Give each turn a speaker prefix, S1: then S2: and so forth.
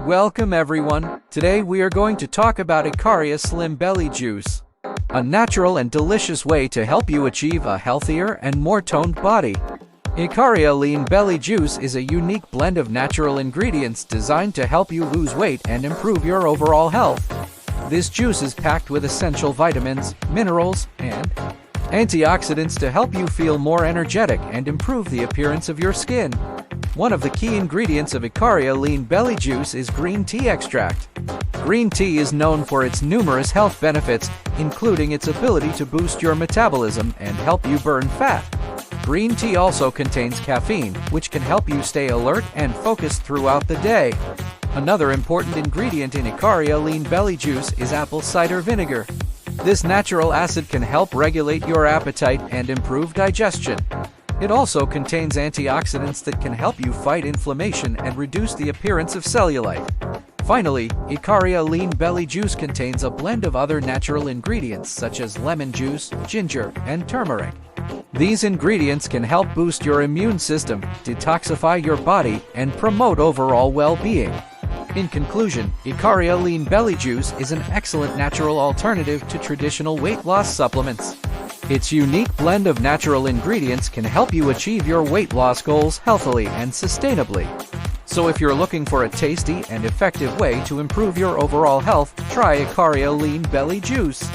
S1: Welcome everyone. Today we are going to talk about Ikaria Slim Belly Juice, a natural and delicious way to help you achieve a healthier and more toned body. Ikaria Lean Belly Juice is a unique blend of natural ingredients designed to help you lose weight and improve your overall health. This juice is packed with essential vitamins, minerals, and antioxidants to help you feel more energetic and improve the appearance of your skin. One of the key ingredients of Ikaria Lean Belly Juice is green tea extract. Green tea is known for its numerous health benefits, including its ability to boost your metabolism and help you burn fat. Green tea also contains caffeine, which can help you stay alert and focused throughout the day. Another important ingredient in Ikaria Lean Belly Juice is apple cider vinegar. This natural acid can help regulate your appetite and improve digestion. It also contains antioxidants that can help you fight inflammation and reduce the appearance of cellulite. Finally, Ikaria Lean Belly Juice contains a blend of other natural ingredients such as lemon juice, ginger, and turmeric. These ingredients can help boost your immune system, detoxify your body, and promote overall well-being. In conclusion, Ikaria Lean Belly Juice is an excellent natural alternative to traditional weight loss supplements. Its unique blend of natural ingredients can help you achieve your weight loss goals healthily and sustainably. So if you're looking for a tasty and effective way to improve your overall health, try Ikaria Lean Belly Juice.